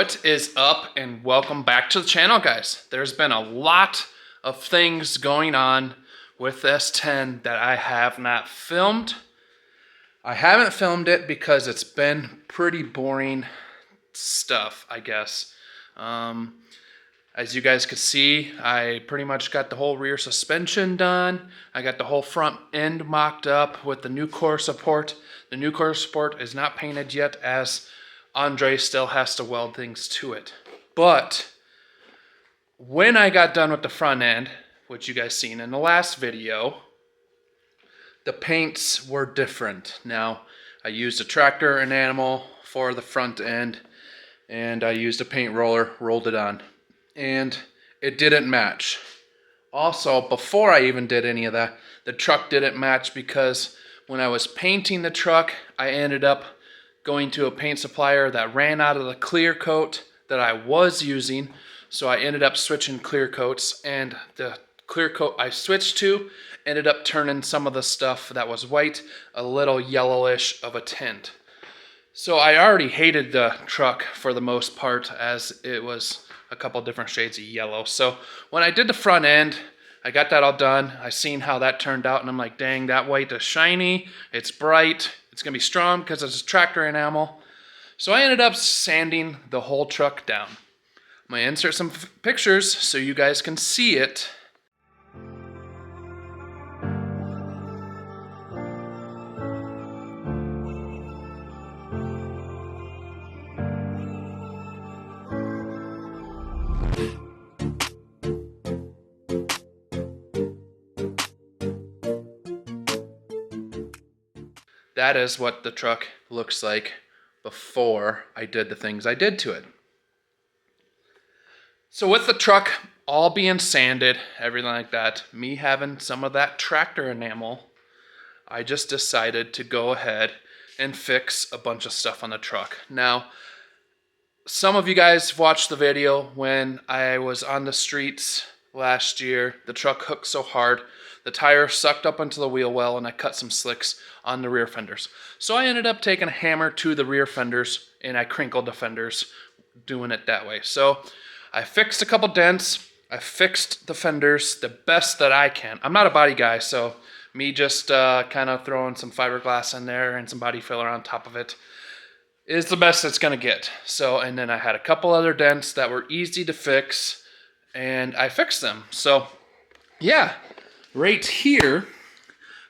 What is up, and welcome back to the channel, guys. There's been a lot of things going on with S10 that I have not filmed. I haven't filmed it because it's been pretty boring stuff, I guess. As you guys could see, I pretty much got the whole rear suspension done. I got the whole front end mocked up with the new core support. The new core support is not painted yet, as Andre still has to weld things to it. But when I got done with the front end, which you guys seen in the last video, the paints were different. Now, I used a tractor enamel for the front end, and I used a paint roller, rolled it on, and it didn't match. Also, before I even did any of that, the truck didn't match because when I was painting the truck, I ended up going to a paint supplier that ran out of the clear coat that I was using. So I ended up switching clear coats, and the clear coat I switched to ended up turning some of the stuff that was white a little yellowish of a tint. So I already hated the truck for the most part, as it was a couple different shades of yellow. So when I did the front end, I got that all done. I seen how that turned out, and I'm like, dang, that white is shiny, it's bright, it's gonna be strong because it's a tractor enamel. So I ended up sanding the whole truck down. I'm gonna insert some pictures so you guys can see it. That is what the truck looks like before I did the things I did to it. So with the truck all being sanded, everything like that, me having some of that tractor enamel, I just decided to go ahead and fix a bunch of stuff on the truck. Now, some of you guys watched the video when I was on the streets last year. The truck hooked so hard, the tire sucked up into the wheel well, and I cut some slicks on the rear fenders. So I ended up taking a hammer to the rear fenders, and I crinkled the fenders doing it that way. So I fixed a couple dents. I fixed the fenders the best that I can. I'm not a body guy, so me just kind of throwing some fiberglass in there and some body filler on top of it is the best it's gonna get. So, and then I had a couple other dents that were easy to fix, and I fixed them. So yeah, right here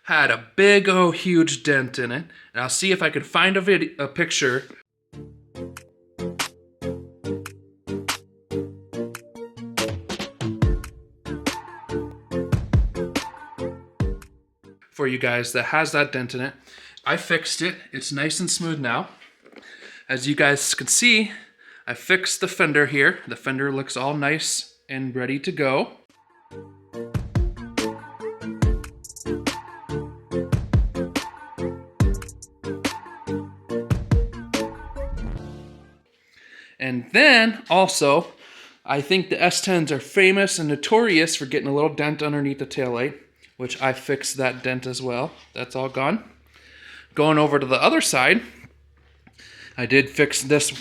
had a big huge dent in it, and I'll see if I can find a picture for you guys that has that dent in it. I fixed it. It's nice and smooth now. As you guys can see, I fixed the fender here. The fender looks all nice and ready to go. And then also, I think the S10s are famous and notorious for getting a little dent underneath the taillight, which I fixed that dent as well. That's all gone. Going over to the other side, I did fix this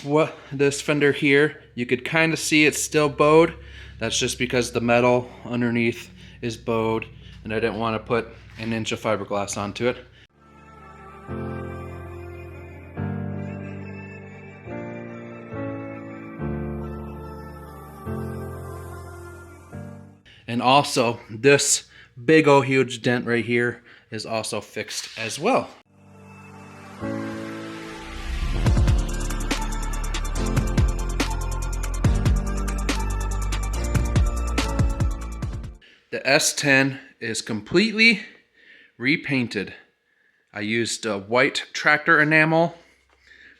fender here. You could kind of see it's still bowed. That's just because the metal underneath is bowed, and I didn't want to put an inch of fiberglass onto it. And also, this big huge dent right here is also fixed as well. The S10 is completely repainted. I used a white tractor enamel,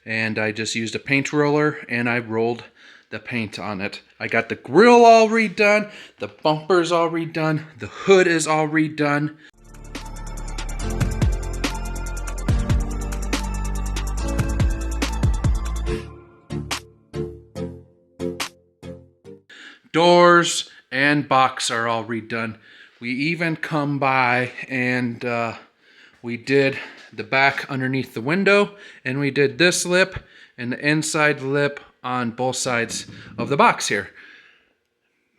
and I just used a paint roller, and I rolled the paint on it. I got the grill all redone, the bumpers all redone, the hood is all redone. Doors and box are all redone. We even come by and we did the back underneath the window, and we did this lip and the inside lip on both sides of the box here.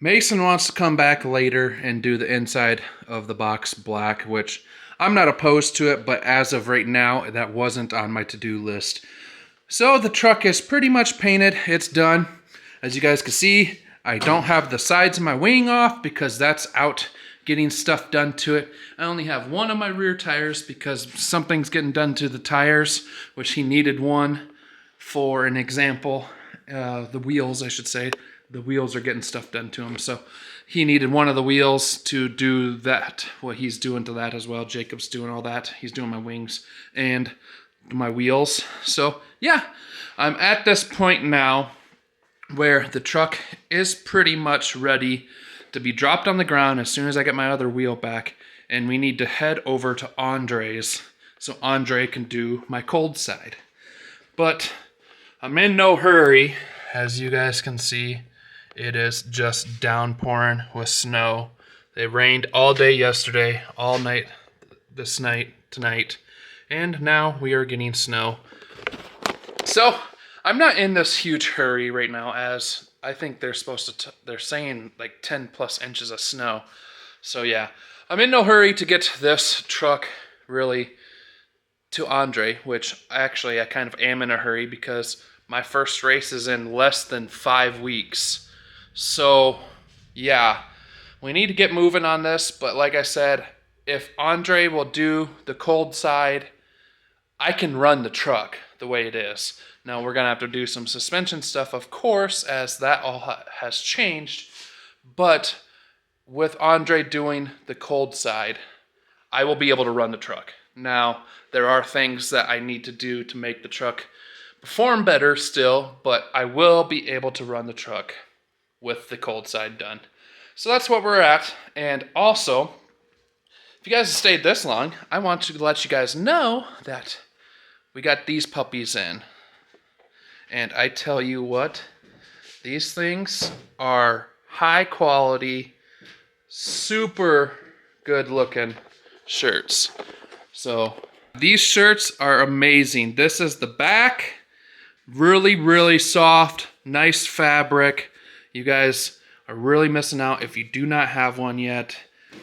Mason wants to come back later and do the inside of the box black, which I'm not opposed to it, but as of right now, that wasn't on my to-do list. So the truck is pretty much painted. It's done. As you guys can see, I don't have the sides of my wing off because that's out getting stuff done to it. I only have one of my rear tires because something's getting done to the tires, which he needed one for an example. The wheels, I should say. The wheels are getting stuff done to them. So he needed one of the wheels to do that. What he's doing to that as well. Jacob's doing all that. He's doing my wings and my wheels. So yeah, I'm at this point now where the truck is pretty much ready to be dropped on the ground as soon as I get my other wheel back. And we need to head over to Andre's so Andre can do my cold side. But I'm in no hurry. As you guys can see, it is just downpouring with snow. It rained all day yesterday, all night tonight, and now we are getting snow. So I'm not in this huge hurry right now, as I think they're supposed to, they're saying like 10 plus inches of snow. So yeah, I'm in no hurry to get this truck really to Andre, which actually I kind of am in a hurry because my first race is in less than 5 weeks. So yeah, we need to get moving on this. But like I said, if Andre will do the cold side, I can run the truck the way it is. Now we're going to have to do some suspension stuff, of course, as that all has changed. But with Andre doing the cold side, I will be able to run the truck. Now, there are things that I need to do to make the truck perform better still, but I will be able to run the truck with the cold side done. So that's what we're at. And also, if you guys have stayed this long, I want to let you guys know that we got these puppies in. And I tell you what, these things are high quality, super good looking shirts. So these shirts are amazing. This is the back, really, really soft, nice fabric. You guys are really missing out if you do not have one yet.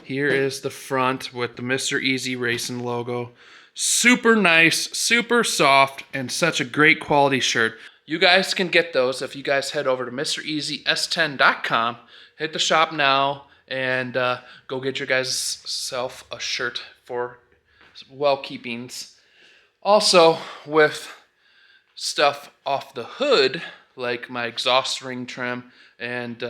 Here is the front with the Mr. Eazy Racing logo. Super nice, super soft, and such a great quality shirt. You guys can get those if you guys head over to MrEasyS10.com. Hit the shop now and go get your guys self a shirt for well keepings. Also, with stuff off the hood, like my exhaust ring trim and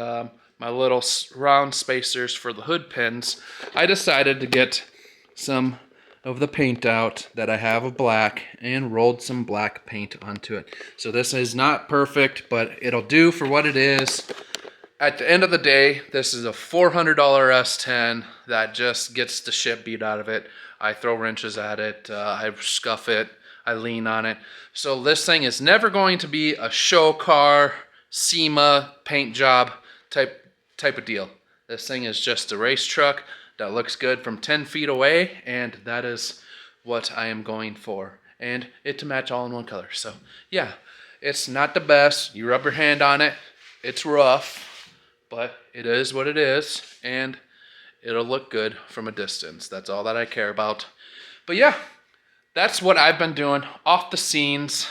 my little round spacers for the hood pins, I decided to get some of the paint out that I have of black and rolled some black paint onto it. So this is not perfect, but it'll do for what it is. At the end of the day, this is a $400 S10 that just gets the shit beat out of it. I throw wrenches at it, I scuff it, I lean on it. So this thing is never going to be a show car, SEMA paint job type of deal. This thing is just a race truck that looks good from 10 feet away, and that is what I am going for. And it to match all in one color. So yeah, it's not the best. You rub your hand on it, it's rough, but it is what it is, and it'll look good from a distance. That's all that I care about. But yeah, that's what I've been doing off the scenes.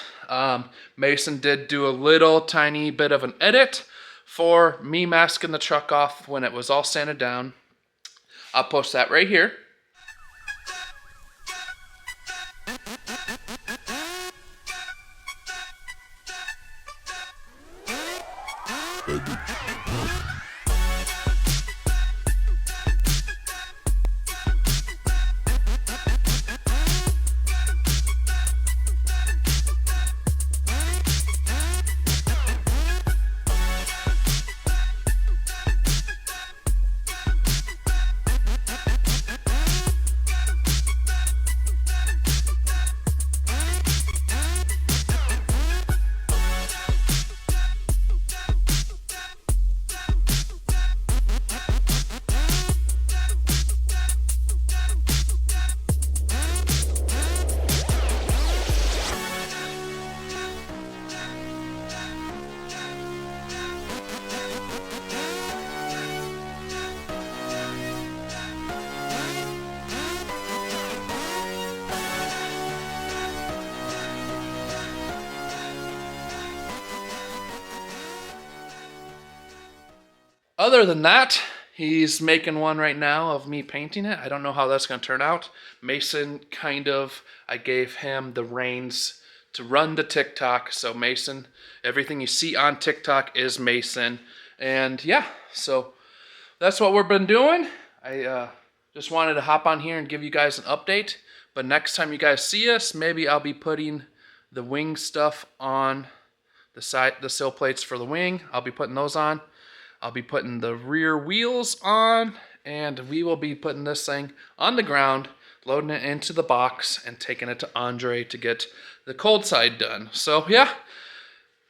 Mason did do a little tiny bit of an edit for me masking the truck off when it was all sanded down. I'll post that right here. other than that, he's making one right now of me painting it. I don't know how that's going to turn out. Mason I gave him the reins to run the TikTok. So Mason, everything you see on TikTok is Mason. And yeah, so that's what we've been doing. I just wanted to hop on here and give you guys an update. But next time you guys see us, maybe I'll be putting the wing stuff on the sill plates for the wing. I'll be putting those on. I'll be putting the rear wheels on, and we will be putting this thing on the ground, loading it into the box, and taking it to Andre to get the cold side done. So yeah,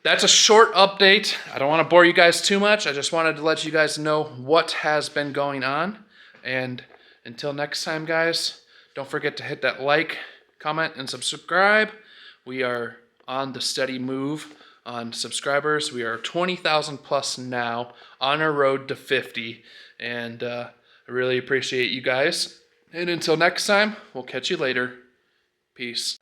that's a short update. I don't want to bore you guys too much. I just wanted to let you guys know what has been going on. And until next time, guys, don't forget to hit that like, comment, and subscribe. We are on the steady move on subscribers. We are 20,000 plus now, on our road to 50. And I really appreciate you guys. And until next time, we'll catch you later. Peace.